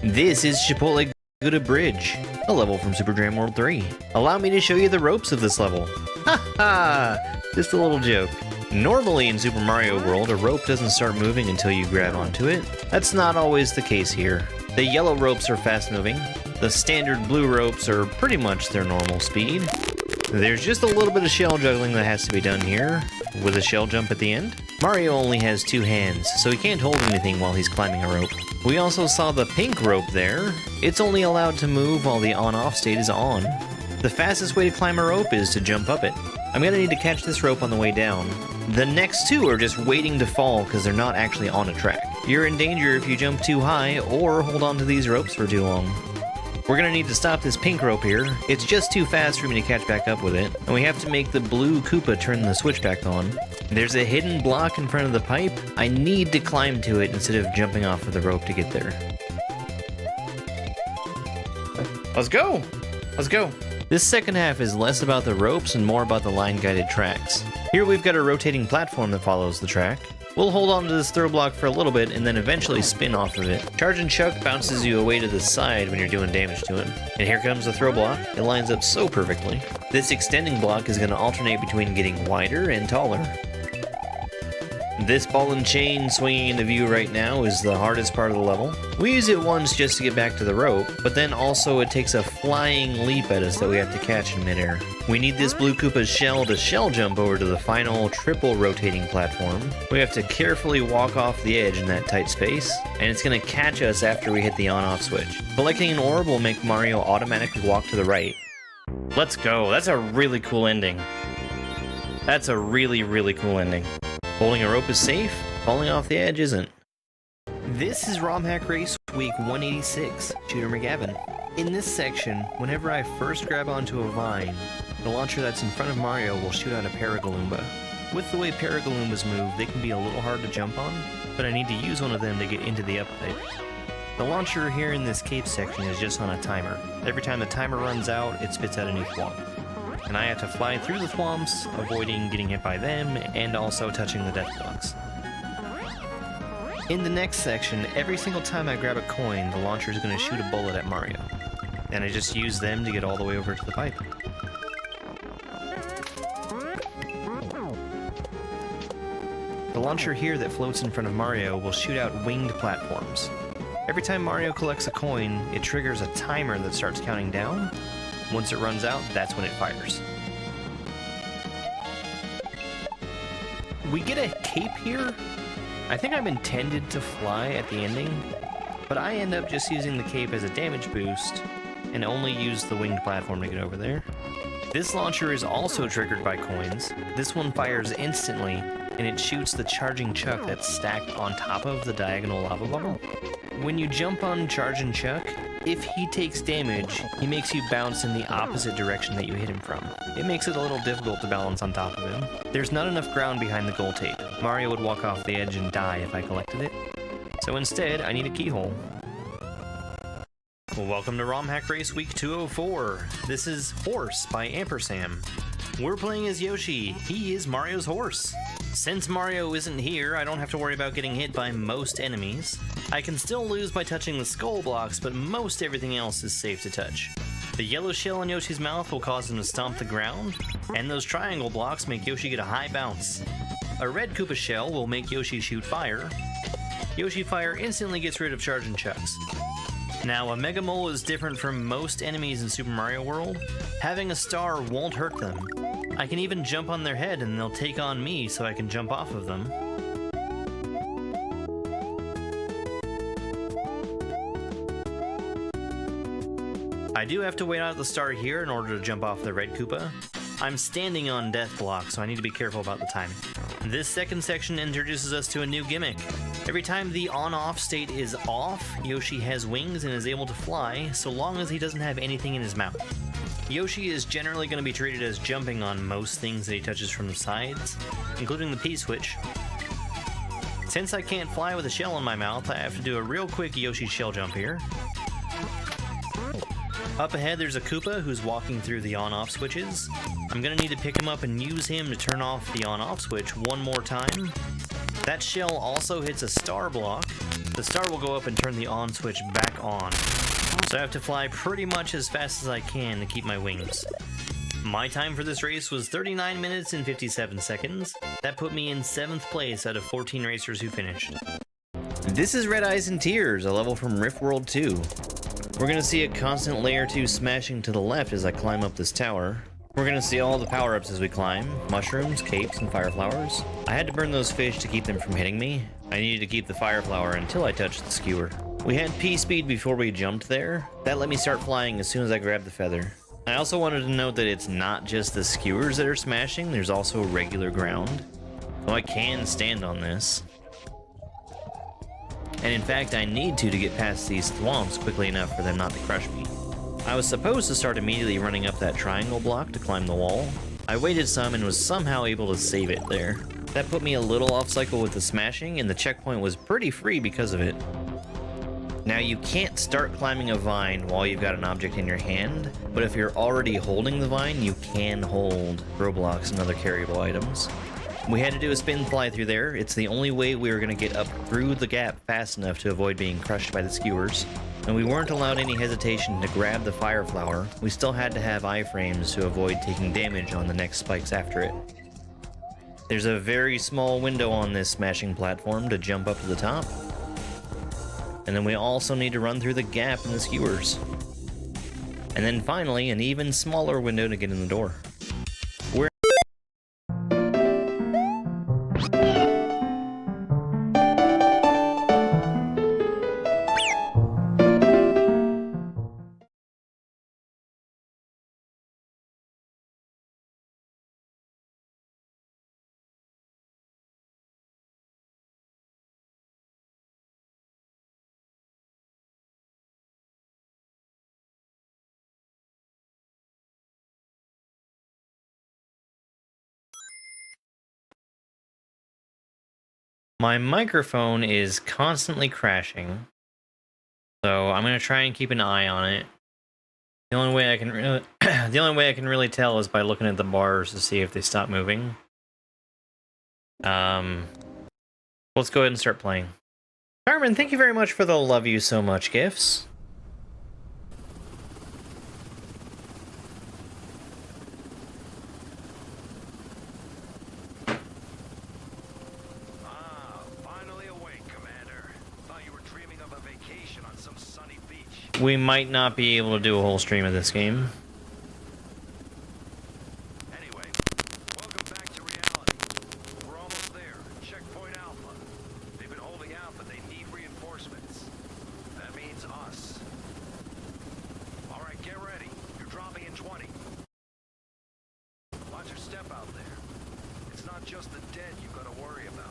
This is Chipotle Gouda Bridge, a level from Super Dram World 3. Allow me to show you the ropes of this level. Ha ha! Just a little joke. Normally in Super Mario World, a rope doesn't start moving until you grab onto it. That's not always the case here. The yellow ropes are fast moving. The standard blue ropes are pretty much their normal speed. There's just a little bit of shell juggling that has to be done here, with a shell jump at the end. Mario only has two hands, so he can't hold anything while he's climbing a rope. We also saw the pink rope there. It's only allowed to move while the on-off state is on. The fastest way to climb a rope is to jump up it. I'm gonna need to catch this rope on the way down. The next two are just waiting to fall because they're not actually on a track. You're in danger if you jump too high or hold on to these ropes for too long. We're gonna need to stop this pink rope here. It's just too fast for me to catch back up with it, and we have to make the blue Koopa turn the switch back on. There's a hidden block in front of the pipe. I need to climb to it instead of jumping off of the rope to get there. Let's go! Let's go! This second half is less about the ropes and more about the line-guided tracks. Here we've got a rotating platform that follows the track. We'll hold on to this throw block for a little bit and then eventually spin off of it. Charge and Chuck bounces you away to the side when you're doing damage to him. And here comes the throw block. It lines up so perfectly. This extending block is going to alternate between getting wider and taller. This ball and chain swinging into view right now is the hardest part of the level. We use it once just to get back to the rope, but then also it takes a flying leap at us that we have to catch in midair. We need this blue Koopa's shell to shell jump over to the final triple rotating platform. We have to carefully walk off the edge in that tight space, and it's going to catch us after we hit the on-off switch. Collecting an orb will make Mario automatically walk to the right. Let's go. That's a really cool ending. That's a really, really cool ending. Holding a rope is safe, falling off the edge isn't. This is ROM Hack Race Week 186, Shooter McGavin. In this section, whenever I first grab onto a vine, the launcher that's in front of Mario will shoot out a Paragaloomba. With the way Paragaloombas move, they can be a little hard to jump on, but I need to use one of them to get into the up-pipes. The launcher here in this cave section is just on a timer. Every time the timer runs out, it spits out a new thwomp. And I have to fly through the thwomps, avoiding getting hit by them, and also touching the death blocks. In the next section, every single time I grab a coin, the launcher is going to shoot a bullet at Mario. And I just use them to get all the way over to the pipe. The launcher here that floats in front of Mario will shoot out winged platforms. Every time Mario collects a coin, it triggers a timer that starts counting down. Once it runs out, that's when it fires. We get a cape here. I think I'm intended to fly at the ending, but I end up just using the cape as a damage boost and only use the winged platform to get over there. This launcher is also triggered by coins. This one fires instantly, and it shoots the charging Chuck that's stacked on top of the diagonal lava bubble. When you jump on Charge and Chuck, if he takes damage, he makes you bounce in the opposite direction that you hit him from. It makes it a little difficult to balance on top of him. There's not enough ground behind the gold tape. Mario would walk off the edge and die if I collected it. So instead, I need a keyhole. Well, welcome to ROM Hack Race Week 204. This is Horse by Ampersand. We're playing as Yoshi. He is Mario's horse. Since Mario isn't here, I don't have to worry about getting hit by most enemies. I can still lose by touching the skull blocks, but most everything else is safe to touch. The yellow shell in Yoshi's mouth will cause him to stomp the ground, and those triangle blocks make Yoshi get a high bounce. A red Koopa shell will make Yoshi shoot fire. Yoshi Fire instantly gets rid of Charge and Chucks. Now, a Mega Mole is different from most enemies in Super Mario World. Having a star won't hurt them. I can even jump on their head and they'll take on me so I can jump off of them. I do have to wait out the star here in order to jump off the red Koopa. I'm standing on death block, so I need to be careful about the timing. This second section introduces us to a new gimmick. Every time the on-off state is off, Yoshi has wings and is able to fly, so long as he doesn't have anything in his mouth. Yoshi is generally going to be treated as jumping on most things that he touches from the sides, including the P-switch. Since I can't fly with a shell in my mouth, I have to do a real quick Yoshi shell jump here. Up ahead there's a Koopa who's walking through the on-off switches. I'm going to need to pick him up and use him to turn off the on-off switch one more time. That shell also hits a star block. The star will go up and turn the on switch back on. So I have to fly pretty much as fast as I can to keep my wings. My time for this race was 39 minutes and 57 seconds. That put me in 7th place out of 14 racers who finished. This is Red Eyes and Tears, a level from Rift World 2. We're gonna see a constant layer 2 smashing to the left as I climb up this tower. We're gonna see all the power-ups as we climb. Mushrooms, capes, and fire flowers. I had to burn those fish to keep them from hitting me. I needed to keep the fire flower until I touched the skewer. We had P-speed before we jumped there. That let me start flying as soon as I grabbed the feather. I also wanted to note that it's not just the skewers that are smashing, there's also regular ground. So I can stand on this. And in fact, I need to get past these thwomps quickly enough for them not to crush me. I was supposed to start immediately running up that triangle block to climb the wall. I waited some and was somehow able to save it there. That put me a little off cycle with the smashing, and the checkpoint was pretty free because of it. Now you can't start climbing a vine while you've got an object in your hand, but if you're already holding the vine, you can hold Roblox and other carryable items. We had to do a spin fly through there. It's the only way we were going to get up through the gap fast enough to avoid being crushed by the skewers. And we weren't allowed any hesitation to grab the fire flower. We still had to have iframes to avoid taking damage on the next spikes after it. There's a very small window on this smashing platform to jump up to the top. And then we also need to run through the gap in the skewers. And then finally, an even smaller window to get in the door. My microphone is constantly crashing, so I'm gonna try and keep an eye on it. The only way I can really tell is by looking at the bars to see if they stop moving. Let's go ahead and start playing. Carmen, thank you very much for the love you so much gifts. We might not be able to do a whole stream of this game. Anyway, welcome back to reality. We're almost there. Checkpoint Alpha. They've been holding out, but they need reinforcements. That means us. All right, get ready. You're dropping in 20. Watch your step out there. It's not just the dead you've got to worry about.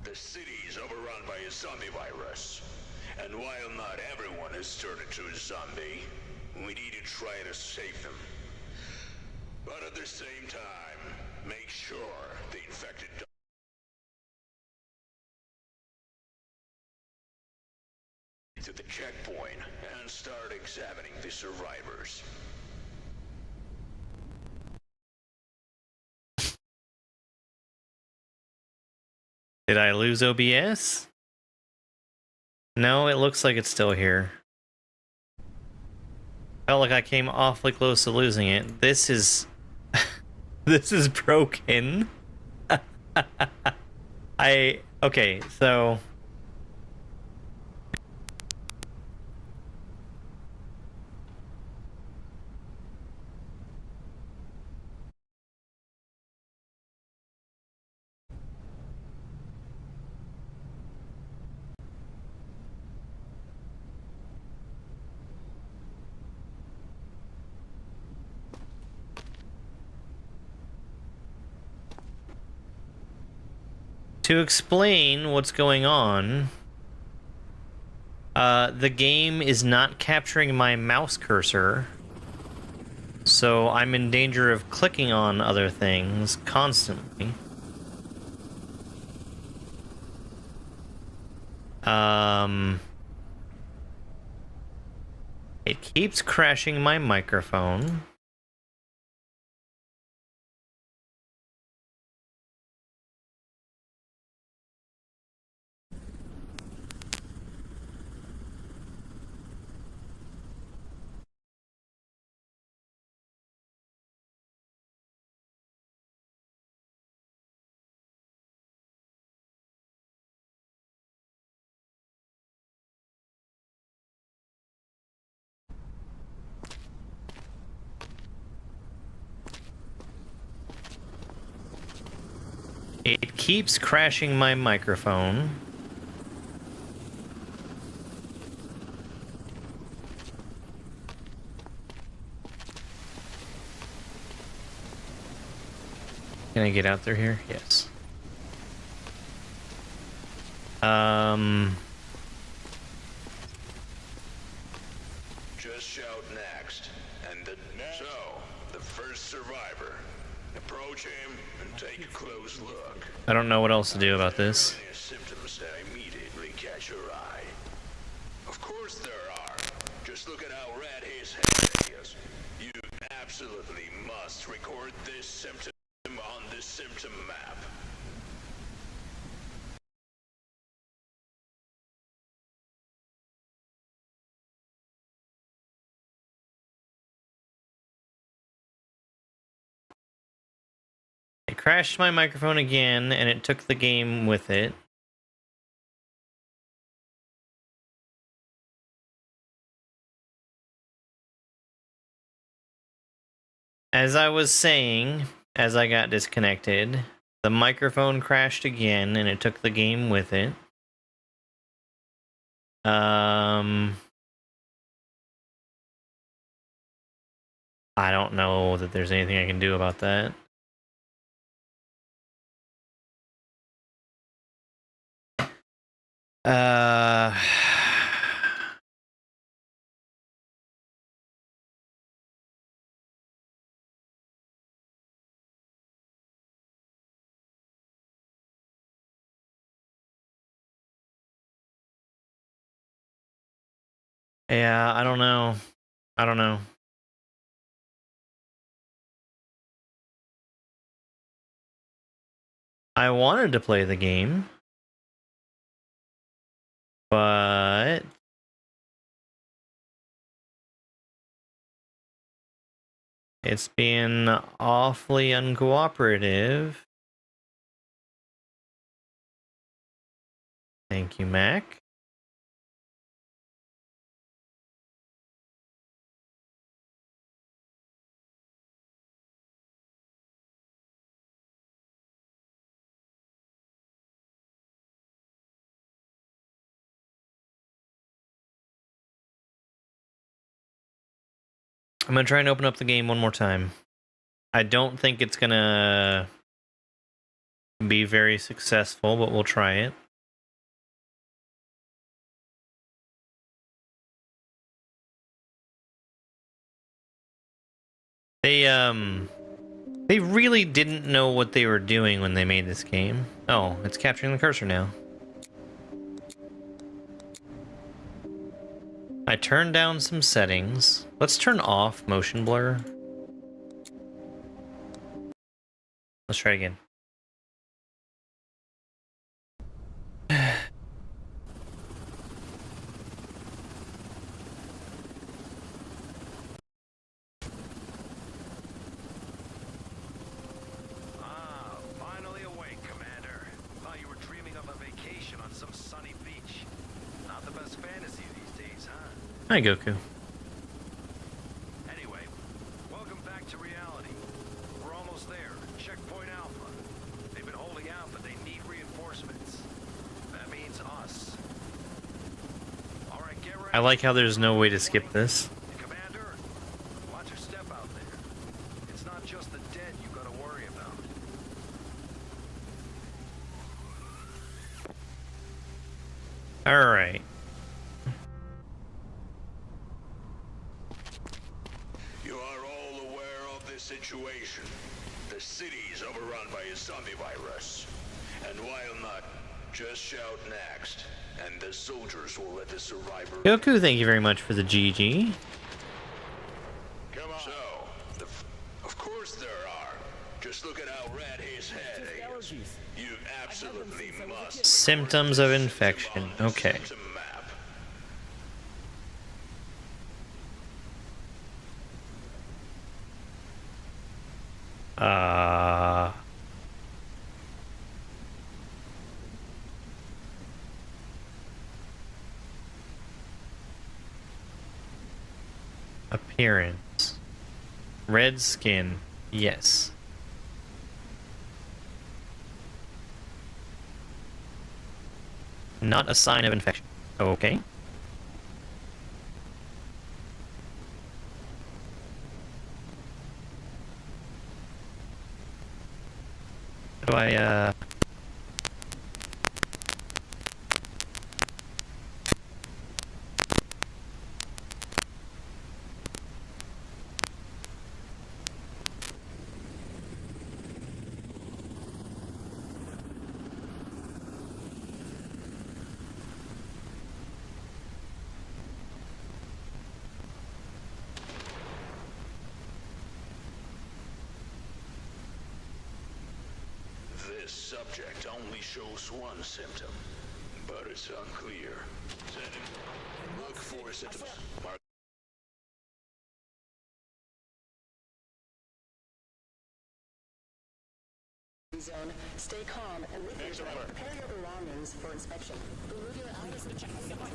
The city is overrun by a zombie virus. And while not everyone has turned into a zombie, we need to try to save them. But at the same time, make sure the infected to the checkpoint and start examining the survivors. Did I lose OBS? No, it looks like it's still here. Felt like I came awfully close to losing it. This is... this is broken. Okay, so... To explain what's going on, the game is not capturing my mouse cursor, so I'm in danger of clicking on other things constantly. It keeps crashing my microphone. It keeps crashing my microphone. Can I get out through here? Yes. Just shout next, and the first survivor. Approach him and take a close look. I don't know what else to do about this. There are symptoms that immediately catch your eye. Of course there are. Just look at how red his head is. You absolutely must record this symptom on the symptom map. It crashed my microphone again, and it took the game with it. As I was saying, as I got disconnected, the microphone crashed again, and it took the game with it. I don't know that there's anything I can do about that. Yeah, I don't know. I don't know. I wanted to play the game, but it's being awfully uncooperative. Thank you, Mac. I'm gonna try and open up the game one more time. I don't think it's gonna be very successful, but we'll try it. They really didn't know what they were doing when they made this game. Oh, it's capturing the cursor now. I turned down some settings. Let's turn off motion blur. Let's try again. Finally awake, Commander. Thought you were dreaming of a vacation on some sunny beach. Not the best fantasy these days, huh? Hi, Goku. Anyway, welcome back to reality. We're almost there. Checkpoint Alpha. They've been holding out, but they need reinforcements. That means us. All right, get ready. I like how there's no way to skip this. Commander, watch your step out there. It's not just the dead you gotta worry about. All right. You are all aware of the situation. The city is overrun by a zombie virus. And while not Just shout next, and the soldiers will let the survivor. Goku, thank you very much for the GG. Come on. So, of course there are. Just look at how red his head is. You absolutely must. Symptoms of infection. Okay. Symptom map. Appearance. Red skin. Yes. Not a sign of infection. Okay. How do I, This subject only shows one symptom, but it's unclear. Look for symptoms. Mark. Zone. Stay calm and leave your joint. Prepare your belongings for inspection. Remove your items and check the point.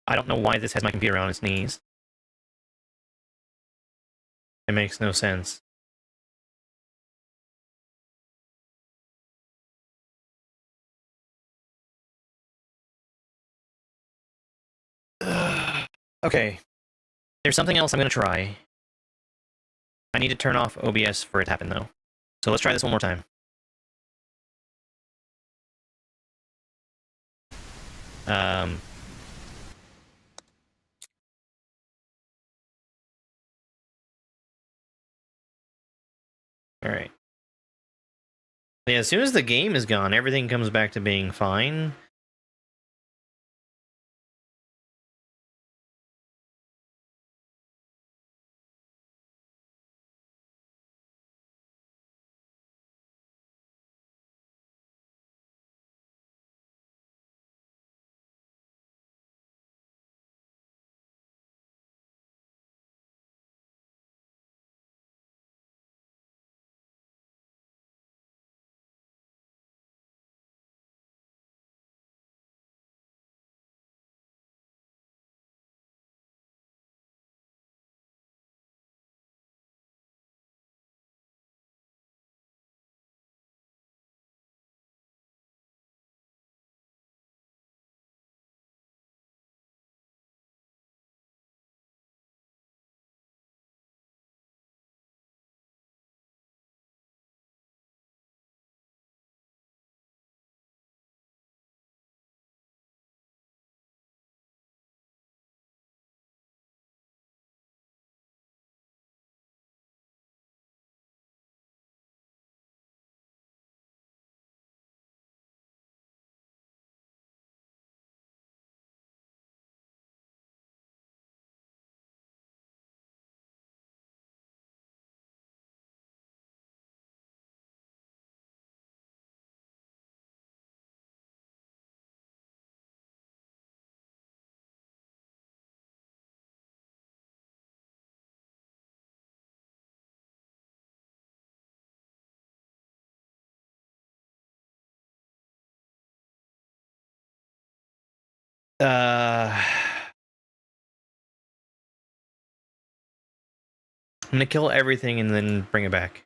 I don't know why this has my computer on its knees. It makes no sense. Okay. There's something else I'm gonna try. I need to turn off OBS for it to happen, though. So let's try this one more time. Alright. Yeah, as soon as the game is gone, everything comes back to being fine. I'm gonna kill everything and then bring it back.